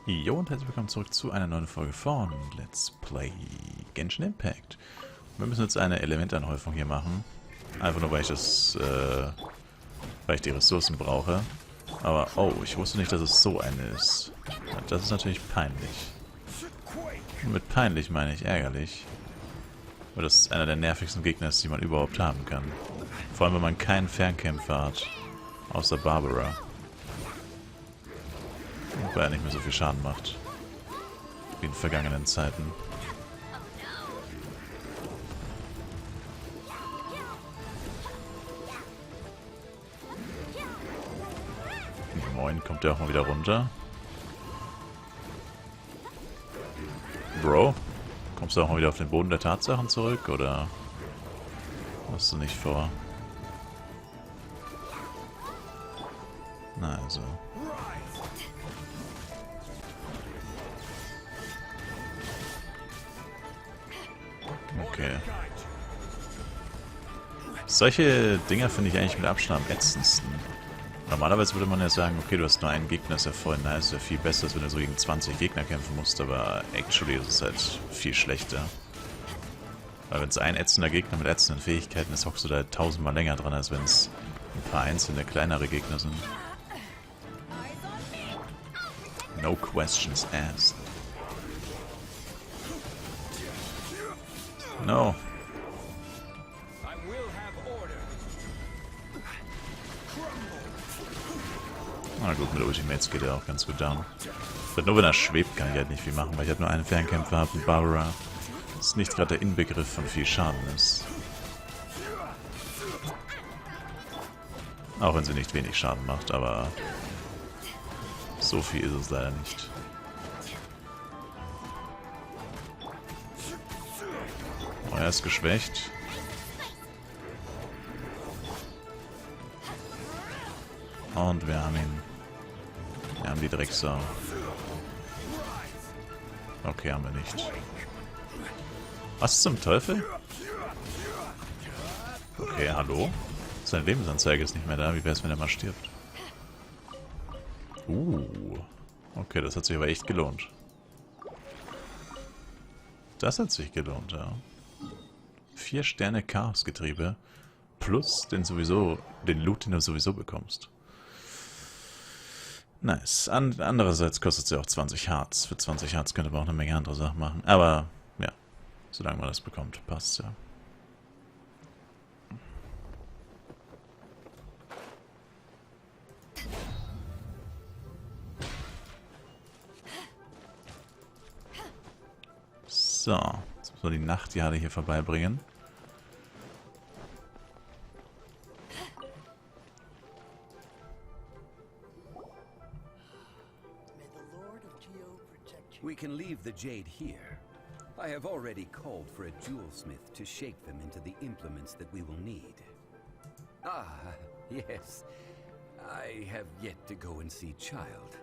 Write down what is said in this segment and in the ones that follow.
Jo und herzlich willkommen zurück zu einer neuen Folge von Let's Play Genshin Impact. Wir müssen jetzt eine Elementanhäufung hier machen. Einfach nur, weil ich weil ich die Ressourcen brauche. Aber, oh, ich wusste nicht, dass es so eine ist. Das ist natürlich peinlich. Und mit peinlich meine ich ärgerlich. Weil das einer der nervigsten Gegner ist, die man überhaupt haben kann. Vor allem, wenn man keinen Fernkämpfer hat. Außer Barbara. Weil er nicht mehr so viel Schaden macht. Wie in vergangenen Zeiten. Moin, kommt der auch mal wieder runter? Bro, kommst du auch mal wieder auf den Boden der Tatsachen zurück, oder hast du nicht vor? Na also. Okay. Solche Dinger finde ich eigentlich mit Abstand am ätzendsten. Normalerweise würde man ja sagen, okay, du hast nur einen Gegner, ist ja voll nice, ist ja viel besser, als wenn du so gegen 20 Gegner kämpfen musst, aber actually ist es halt viel schlechter. Weil wenn es ein ätzender Gegner mit ätzenden Fähigkeiten ist, hockst du da halt tausendmal länger dran, als wenn es ein paar einzelne kleinere Gegner sind. No questions asked. No. Na gut, mit Ultimates geht er auch ganz gut down. Nur wenn er schwebt, kann ich halt nicht viel machen, weil ich halt nur einen Fernkämpfer habe und Barbara ist nicht gerade der Inbegriff von viel Schaden ist. Auch wenn sie nicht wenig Schaden macht, aber so viel ist es leider nicht. Oh, er ist geschwächt. Und wir haben ihn. Wir haben die Drecksau. Okay, haben wir nicht. Was zum Teufel? Okay, hallo? Seine Lebensanzeige ist nicht mehr da. Wie wär's, wenn er mal stirbt? Okay, das hat sich aber echt gelohnt. Das hat sich gelohnt, ja. 4 Sterne Chaosgetriebe plus den Loot, den du sowieso bekommst. Nice. Andererseits kostet es ja auch 20 Hearts. Für 20 Hearts könnte man auch eine Menge andere Sachen machen. Aber, ja, solange man das bekommt, passt ja. So, jetzt müssen wir die Nachtjade hier vorbeibringen. We can leave the jade here. I have already called for a jewelsmith to shape them into the implements that we will need. Ah, yes. I have yet to go and see Child.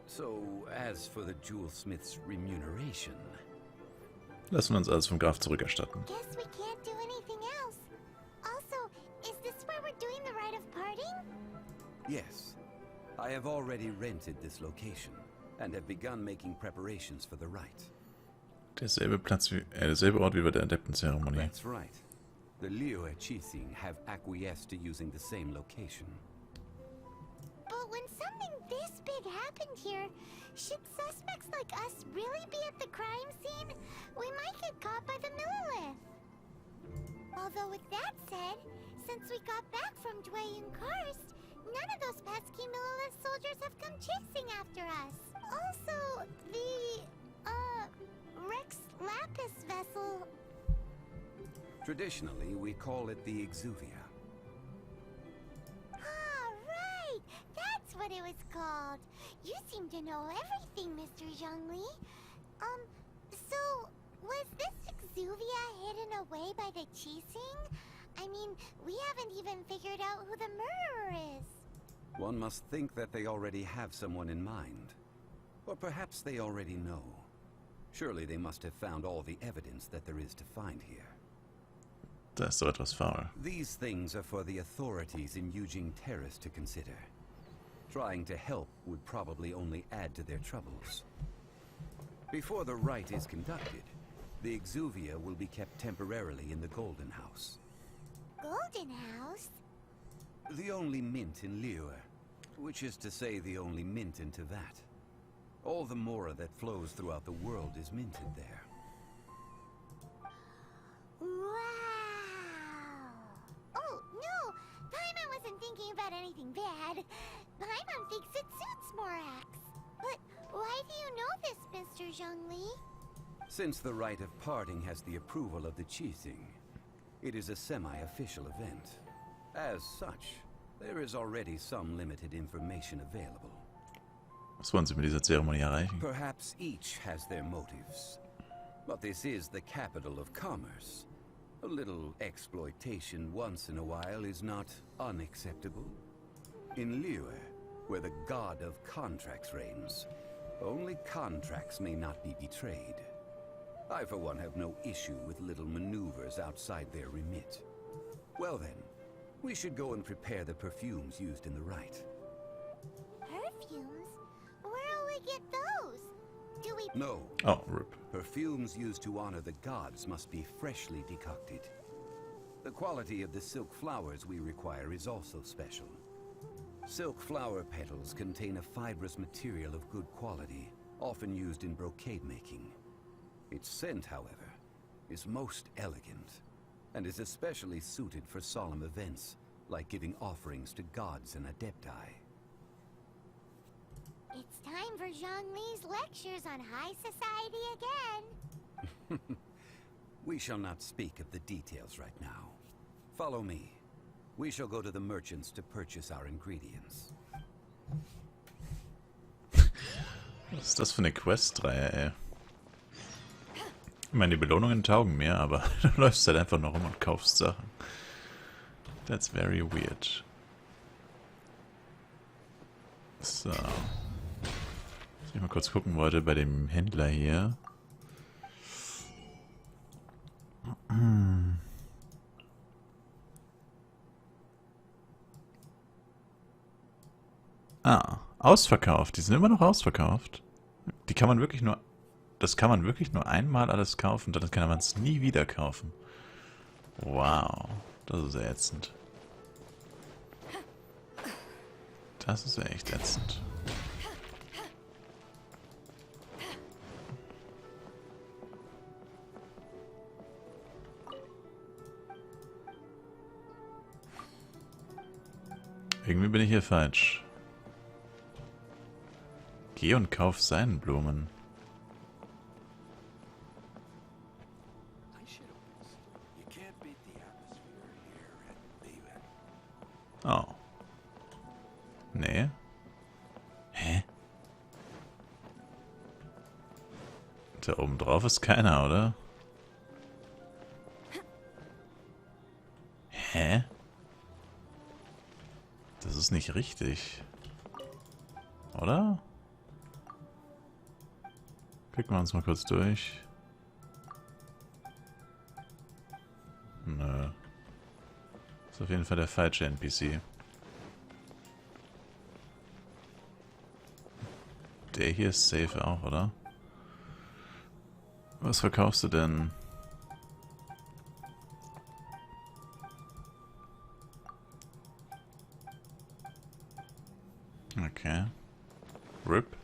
So, as for the jewelsmith's remuneration... Lassen wir uns alles vom Graf zurückerstatten. Guess we can't do anything else. Also, is this where we're doing the rite of parting? Yes. I have already rented this location. And have begun making preparations for the rite. Derselbe Ort wie bei der Adeptenzeremonie. That's right. The Liu Chising have acquiesced to using the same location. But when something this big happened here, should suspects like us really be at the crime scene? We might get caught by the Millilith. Although with that said, since we got back from Dwayne Karst, none of those pesky Millilith soldiers have come chasing after us. Also, the, Rex Lapis vessel... Traditionally, we call it the Exuvia. Ah, right! That's what it was called. You seem to know everything, Mr. Zhongli. So, was this Exuvia hidden away by the Qixing? I mean, we haven't even figured out who the murderer is. One must think that they already have someone in mind. Or perhaps they already know. Surely they must have found all the evidence that there is to find here. Da ist so etwas faul. These things are for the authorities in Eugene Terrace to consider. Trying to help would probably only add to their troubles. Before the rite is conducted, the exuvia will be kept temporarily in the Golden House. Golden House? The only mint in Liyue, which is to say the only mint in Tevat. All the mora that flows throughout the world is minted there. Wow! Oh, no! Paimon wasn't thinking about anything bad. Paimon thinks it suits Morax. But why do you know this, Mr. Zhongli? Since the rite of parting has the approval of the Qixing, it is a semi-official event. As such, there is already some limited information available. Was wollen Sie mit dieser Zeremonie erreichen? Perhaps each has their motives. But this is the capital of commerce. A little exploitation once in a while is not unacceptable. In Liyue, where the god of contracts reigns, only contracts may not be betrayed. I, for one, have no issue with little maneuvers outside their remit. Well then, we should go and prepare the perfumes used in the rite. Perfumes? Where'll we get those? Do we... No. Oh, RIP. Perfumes used to honor the gods must be freshly decocted. The quality of the silk flowers we require is also special. Silk flower petals contain a fibrous material of good quality, often used in brocade making. Its scent, however, is most elegant, and is especially suited for solemn events, like giving offerings to gods and adepti. It's time for Zhongli's lectures on high society again. We shall not speak of the details right now. Follow me. We shall go to the merchants to purchase our ingredients. Was ist das für eine Questreihe, ey? Ich meine, die Belohnungen taugen mir, aber du läufst halt einfach noch rum und kaufst Sachen. That's very weird. So. Muss ich mal kurz gucken wollte bei dem Händler hier. Ah, ausverkauft. Die sind immer noch ausverkauft. Die kann man wirklich nur... Das kann man wirklich nur einmal alles kaufen, dann kann man es nie wieder kaufen. Wow, das ist ja ätzend. Das ist ja echt ätzend. Irgendwie bin ich hier falsch. Geh und kauf Seidenblumen. Oh. Nee. Hä? Da oben drauf ist keiner, oder? Hä? Das ist nicht richtig. Oder? Klicken wir uns mal kurz durch. Nö. Ist auf jeden Fall der falsche NPC. Der hier ist safe auch, oder? Was verkaufst du denn? Okay. RIP.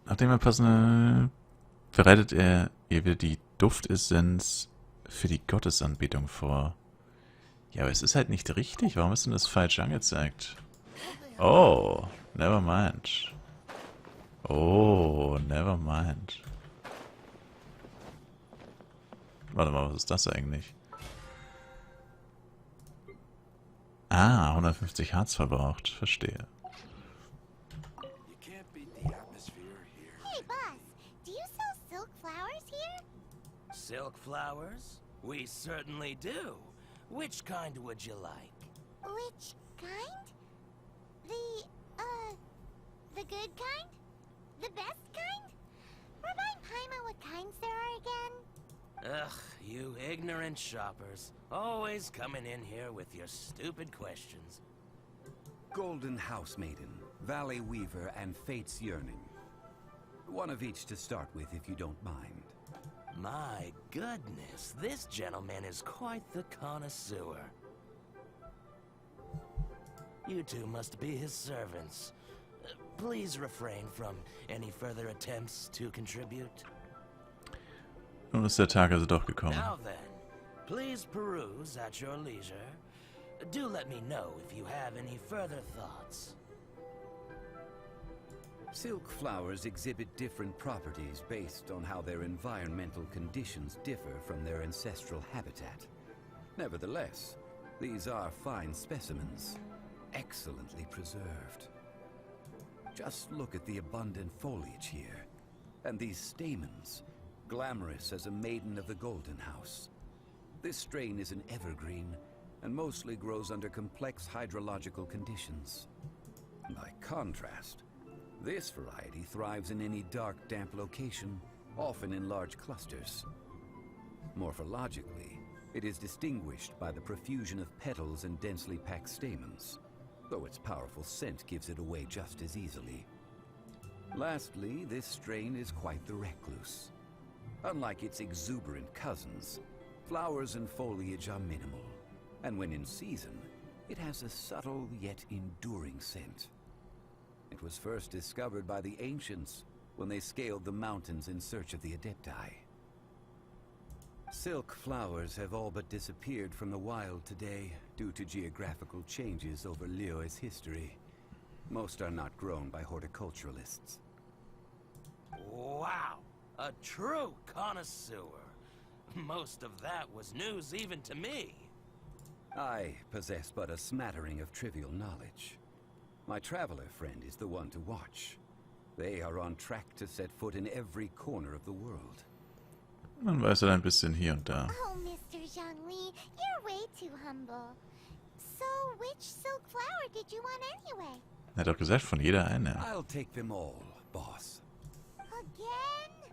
Nachdem er passende... bereitet er ihr wieder die Duftessenz für die Gottesanbetung vor. Ja, aber es ist halt nicht richtig. Warum ist denn das falsch angezeigt? Oh, never mind. Oh, never mind. Warte mal, was ist das eigentlich? Ah, 150 Harz verbraucht. Verstehe. Hey, boss, do you sell silk flowers here? Silk flowers? We certainly do. Which kind would you like? Which kind? The good kind? The best kind? Remind Paimon what kinds there are again? Ugh, you ignorant shoppers. Always coming in here with your stupid questions. Golden House Maiden, Valley Weaver, and Fate's Yearning. One of each to start with, if you don't mind. My goodness, this gentleman is quite the connoisseur. You two must be his servants. Please refrain from any further attempts to contribute. Nun ist der Tag also doch gekommen. Now then, please peruse at your leisure. Do let me know if you have any further thoughts. Silk flowers exhibit different properties based on how their environmental conditions differ from their ancestral habitat. Nevertheless, these are fine specimens, excellently preserved. Just look at the abundant foliage here, and these stamens, glamorous as a maiden of the Golden House. This strain is an evergreen, and mostly grows under complex hydrological conditions. By contrast, this variety thrives in any dark, damp location, often in large clusters. Morphologically, it is distinguished by the profusion of petals and densely packed stamens, though its powerful scent gives it away just as easily. Lastly, this strain is quite the recluse. Unlike its exuberant cousins, flowers and foliage are minimal, and when in season, it has a subtle yet enduring scent. It was first discovered by the ancients when they scaled the mountains in search of the Adepti. Silk flowers have all but disappeared from the wild today due to geographical changes over Liyue's history. Most are not grown by horticulturalists. Wow, a true connoisseur. Most of that was news even to me. I possess but a smattering of trivial knowledge. My traveler friend is the one to watch. They are on track to set foot in every corner of the world. Man weiß halt ein bisschen hier und da. Oh, Mr. Zhongli, you're way too humble. So, which silk flower did you want anyway? Er hat doch gesagt, von jeder eine. I'll take them all, boss. Again?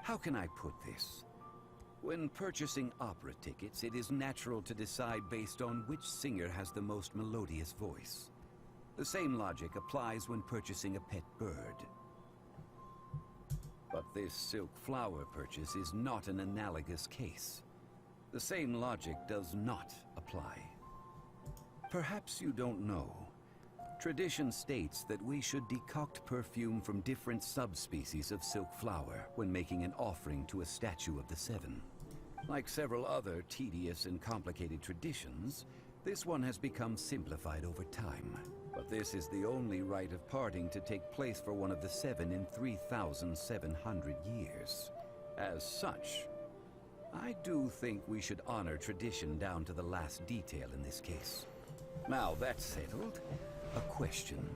How can I put this? When purchasing opera tickets, it is natural to decide based on which singer has the most melodious voice. The same logic applies when purchasing a pet bird. But this silk flower purchase is not an analogous case. The same logic does not apply. Perhaps you don't know. Tradition states that we should decoct perfume from different subspecies of silk flower when making an offering to a statue of the Seven. Like several other tedious and complicated traditions, this one has become simplified over time. But this is the only rite of parting to take place for one of the Seven in 3,700 years. As such, I do think we should honor tradition down to the last detail in this case. Now that's settled, a question.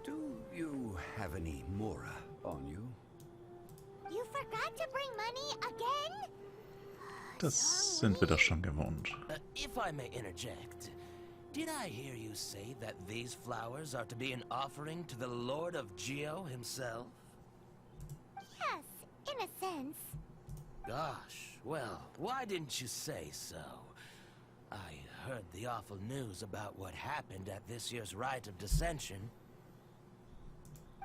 Do you have any mora on you? You forgot to bring money again? Das sind wir doch schon gewohnt. If I may interject, did I hear you say that these flowers are to be an offering to the Lord of Geo himself? Yes, in a sense. Gosh, well, why didn't you say so? I heard the awful news about what happened at this year's Rite of Dissension.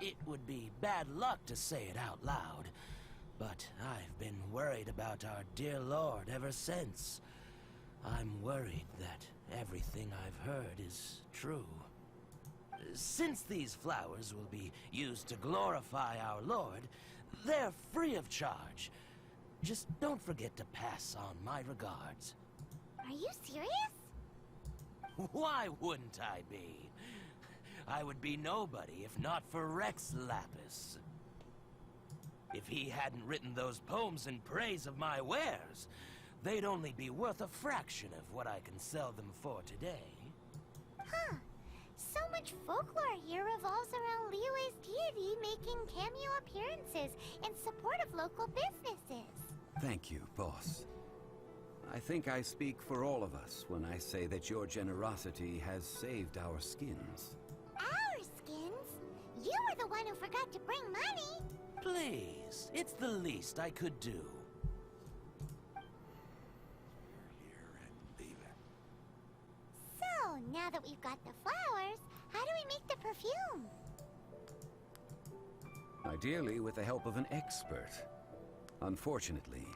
It would be bad luck to say it out loud, but I've been worried about our dear Lord ever since. I'm worried that everything I've heard is true. Since these flowers will be used to glorify our Lord, they're free of charge. Just don't forget to pass on my regards. Are you serious? Why wouldn't I be? I would be nobody if not for Rex Lapis. If he hadn't written those poems in praise of my wares, they'd only be worth a fraction of what I can sell them for today. Huh. So much folklore here revolves around Liyue's deity making cameo appearances in support of local businesses. Thank you, boss. I think I speak for all of us when I say that your generosity has saved our skins. Our skins? You were the one who forgot to bring money. Please, it's the least I could do. So, now that we've got the flowers, how do we make the perfume? Ideally, with the help of an expert. Unfortunately,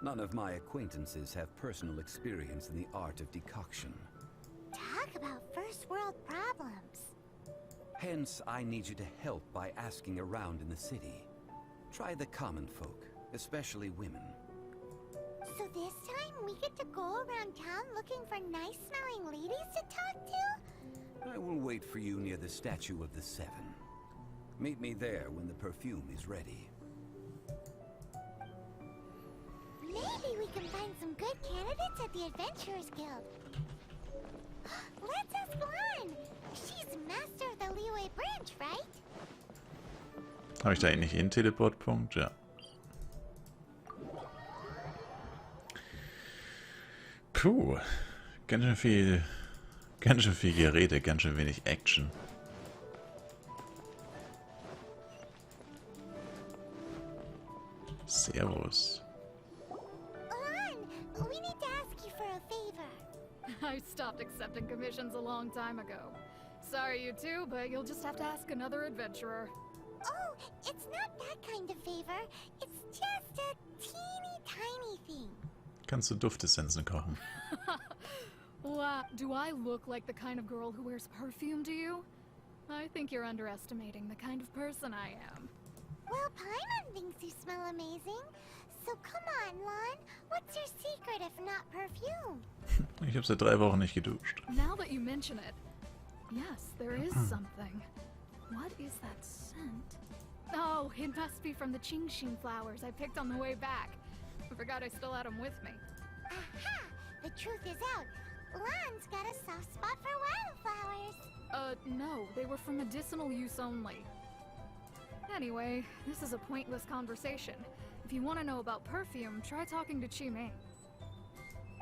none of my acquaintances have personal experience in the art of decoction. Talk about first world problems. Hence, I need you to help by asking around in the city. Try the common folk, especially women. So this time, we get to go around town looking for nice-smelling ladies to talk to? I will wait for you near the Statue of the Seven. Meet me there when the perfume is ready. Maybe we can find some good candidates at the Adventurers Guild. Let's ask Lan. She's master of the Leeway branch, right? Habe ich da eigentlich einen Teleportpunkt? Ja. Puh. Ganz schön viel Gerede, ganz schön wenig Action. Servus. Lan, we need to ask you for a favor. I stopped accepting commissions a long time ago. Sorry, you two, but you'll just have to ask another adventurer. Oh, it's not that kind of favor. It's just a teeny tiny thing. Kannst du Duftessenzen kochen? Do I look like the kind of girl who wears perfume to you? I think you're underestimating the kind of person I am. Well, Paimon thinks you smell amazing. So come on, Lan. What's your secret if not perfume? Ich habe seit 3 Wochen nicht geduscht. Now that you mention it, yes, there is something. What is that scent? Oh, it must be from the Qingshin flowers I picked on the way back. I forgot I still had them with me. Aha! The truth is out. Lan's got a soft spot for wildflowers. No, they were for medicinal use only. Anyway, this is a pointless conversation. If you want to know about perfume, try talking to Qimei.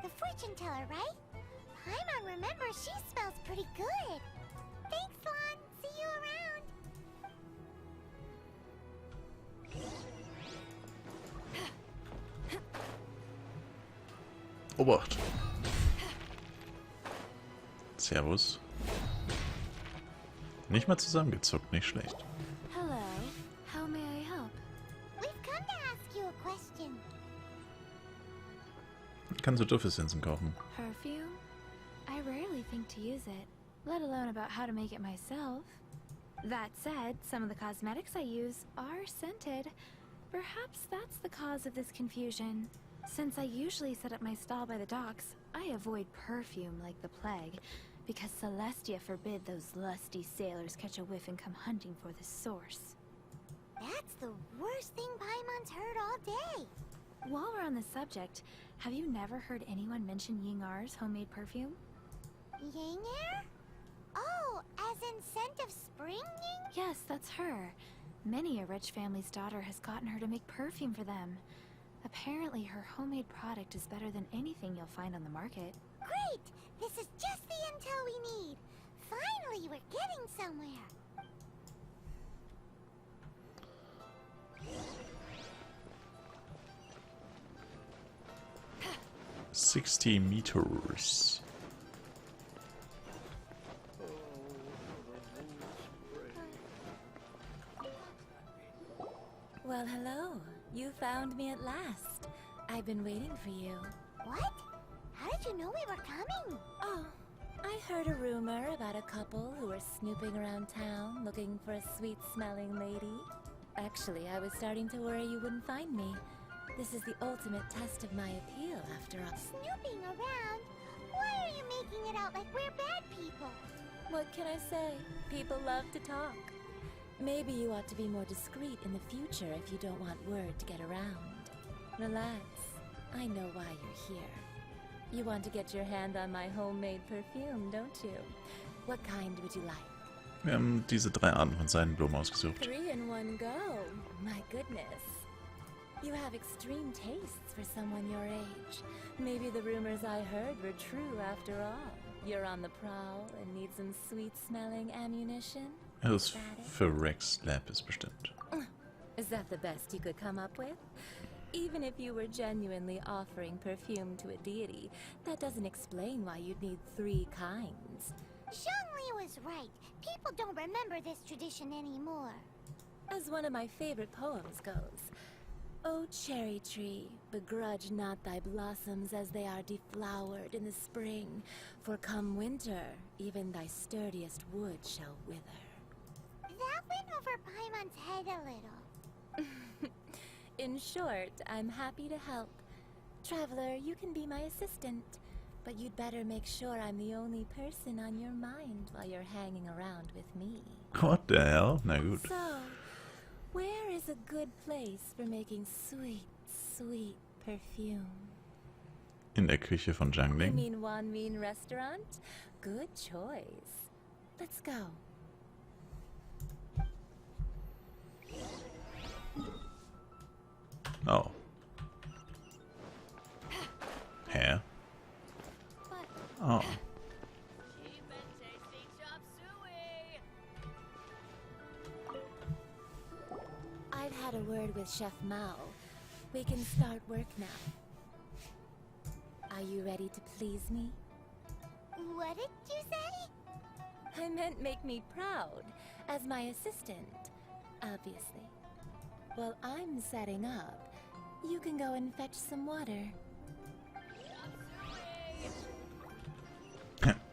The fortune teller, right? Paimon remembers she smells pretty good. Thanks, Lan. See you around. Obacht. Servus. Nicht mal zusammengezuckt, nicht schlecht. Hello. How may I help? We've come to ask you a question. Kannst du Duftessenzen kochen? Perfume? I rarely think to use it, let alone about how to make it myself. That said, some of the cosmetics I use are scented. Perhaps that's the cause of this confusion. Since I usually set up my stall by the docks, I avoid perfume like the plague, because Celestia forbid those lusty sailors catch a whiff and come hunting for the source. That's the worst thing Paimon's heard all day. While we're on the subject, have you never heard anyone mention Yingar's homemade perfume? Yinger? Oh, as in scent of spring, Ying? Yes, that's her. Many a rich family's daughter has gotten her to make perfume for them. Apparently, her homemade product is better than anything you'll find on the market. Great! This is just the intel we need. Finally, we're getting somewhere. 60 meters. Well, hello. You found me at last. I've been waiting for you. What? How did you know we were coming? Oh, I heard a rumor about a couple who were snooping around town looking for a sweet-smelling lady. Actually, I was starting to worry you wouldn't find me. This is the ultimate test of my appeal, after all. Snooping around? Why are you making it out like we're bad people? What can I say? People love to talk. Maybe you ought to be more discreet in the future if you don't want word to get around. Relax. I know why you're here. You want to get your hand on my homemade perfume, don't you? What kind would you like? Wir haben diese 3 Arten von Seidenblumen ausgesucht. 3 in one go. My goodness. You have extreme tastes for someone your age. Maybe the rumors I heard were true after all. You're on the prowl and need some sweet-smelling ammunition? Das für Rex Lab ist bestimmt. Is that the best you could come up with? Even if you were genuinely offering perfume to a deity, that doesn't explain why you'd need 3 kinds. Zhongli was right. People don't remember this tradition anymore. As one of my favorite poems goes, "O cherry tree, begrudge not thy blossoms as they are deflowered in the spring, for come winter, even thy sturdiest wood shall wither." That went over Paimon's head a little. In short, I'm happy to help. Traveler, you can be my assistant, but you'd better make sure I'm the only person on your mind while you're hanging around with me. What the hell? Na gut. So, where is a good place for making sweet, sweet perfume? In der Küche von You Jiangling. mean Wan Min restaurant? Good choice. Let's go. Oh. Hä? But Oh. I've had a word with Chef Mao. We can start work now. Are you ready to please me? What did you say? I meant make me proud, as my assistant, obviously. While I'm setting up, you can go and fetch some water.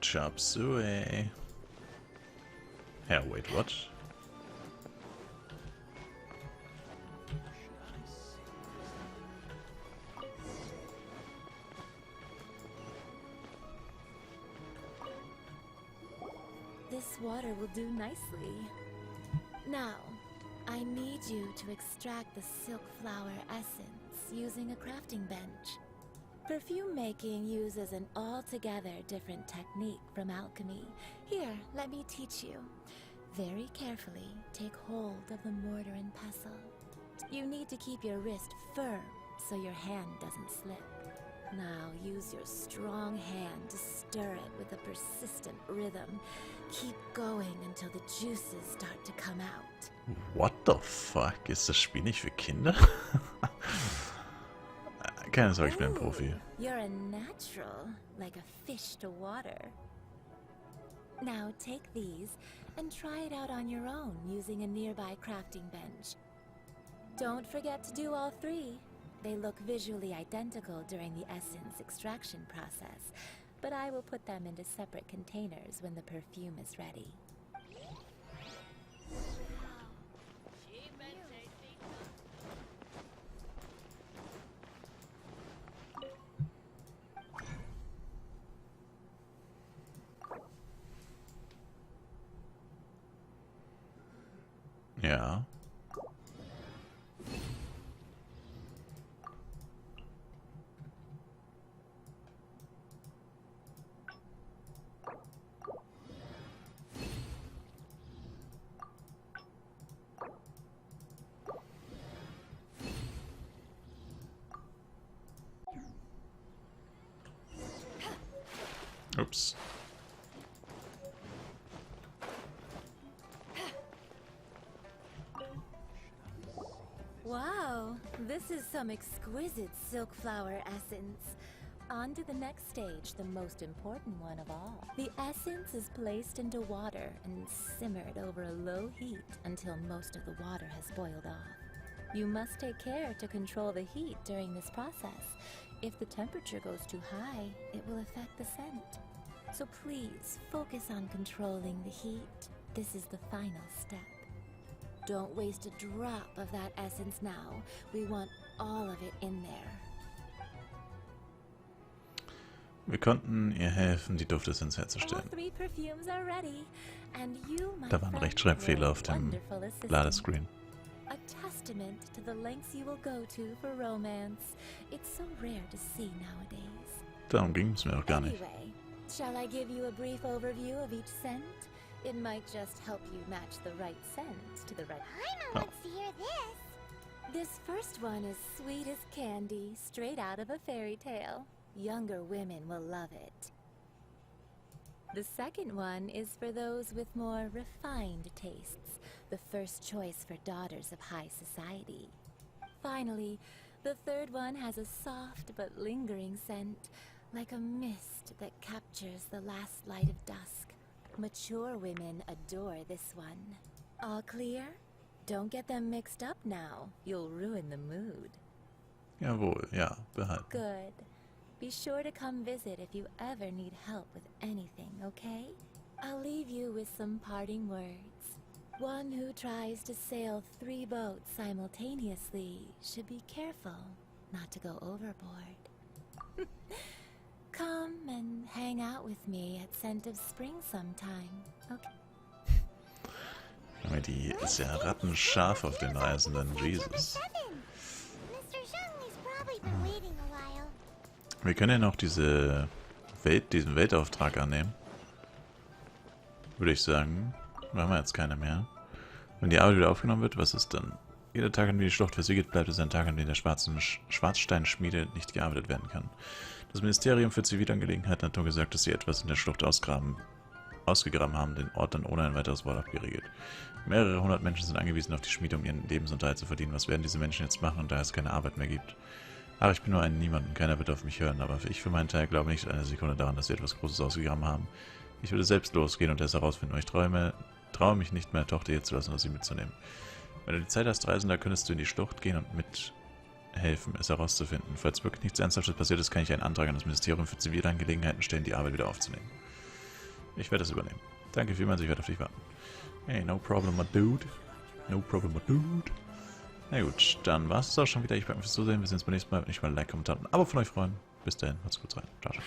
Chop suey. Yeah, wait, what? This water will do nicely. Now, I need you to extract the silk flower essence using a crafting bench. Perfume making uses an altogether different technique from alchemy. Here, let me teach you. Very carefully, take hold of the mortar and pestle. You need to keep your wrist firm so your hand doesn't slip. Now use your strong hand to stir it with a persistent rhythm. Keep going until the juices start to come out. What the fuck? Ist das Spiel nicht für Kinder? Keine Sorge, ich bin ein Profi. You're a natural, like a fish to water. Now take these and try it out on your own using a nearby crafting bench. Don't forget to do all 3. They look visually identical during the essence extraction process, but I will put them into separate containers when the perfume is ready. Ja. Ups. Wow, this is some exquisite silk flower essence. On to the next stage, the most important one of all. The essence is placed into water and simmered over a low heat until most of the water has boiled off. You must take care to control the heat during this process. If the temperature goes too high, it will affect the scent. So please, focus on controlling the heat. This is the final step. Don't waste a drop of that essence now. We want all of it in there. Wir konnten ihr helfen, die Duftessenz All herzustellen. 3 perfumes are ready, and you, my Da war ein friend, Rechtschreibfehler were auf dem wonderful assistant. Ladescreen. A testament to the lengths you will go to for romance. It's so rare to see nowadays. Darum ging es mir auch gar nicht. Anyway, shall I give you a brief overview of each scent? It might just help you match the right scent to the right... Paimon wants to hear this. This first one is sweet as candy, straight out of a fairy tale. Younger women will love it. The second one is for those with more refined tastes, the first choice for daughters of high society. Finally, the third one has a soft but lingering scent, like a mist that captures the last light of dusk. Mature women adore this one. All clear? Don't get them mixed up now. You'll ruin the mood. Jawohl, ja, behalten. Good. Be sure to come visit if you ever need help with anything, okay? I'll leave you with some parting words. One who tries to sail 3 boats simultaneously should be careful not to go overboard. Come and hang out with me at Scent of Spring sometime, okay? Die ist ja rattenscharf auf den Reisenden, Jesus. Mr. Zheng's probably been waiting a while. Wir können ja noch diesen Weltauftrag annehmen. Würde ich sagen. Wir haben jetzt keine mehr. Wenn die Arbeit wieder aufgenommen wird, was ist dann? Jeder Tag, an dem die Schlucht versiegelt bleibt, ist ein Tag, an dem der Schwarzsteinschmiede nicht gearbeitet werden kann. Das Ministerium für Zivilangelegenheiten hat nur gesagt, dass sie etwas in der Schlucht ausgegraben haben, den Ort dann ohne ein weiteres Wort abgeriegelt. Mehrere hundert Menschen sind angewiesen auf die Schmiede, um ihren Lebensunterhalt zu verdienen. Was werden diese Menschen jetzt machen, da es keine Arbeit mehr gibt? Ach, ich bin nur ein Niemand und keiner wird auf mich hören, aber ich für meinen Teil glaube nicht eine Sekunde daran, dass sie etwas Großes ausgegraben haben. Ich würde selbst losgehen und es herausfinden, und ich traue mich nicht, meine Tochter hier zu lassen oder sie mitzunehmen. Wenn du die Zeit hast, Reisender, könntest du in die Schlucht gehen und mithelfen, es herauszufinden. Falls wirklich nichts Ernsthaftes passiert ist, kann ich einen Antrag an das Ministerium für Zivilangelegenheiten stellen, die Arbeit wieder aufzunehmen. Ich werde das übernehmen. Danke vielmals, ich werde auf dich warten. Hey, no problem, my dude. No problem, my dude. Na gut, dann war es auch schon wieder. Ich bedanke mich fürs Zusehen. Wir sehen uns beim nächsten Mal. Wenn ich mal ein Like, Kommentar und ein Abo von euch freuen. Bis dahin, macht's gut rein. Ciao, ciao.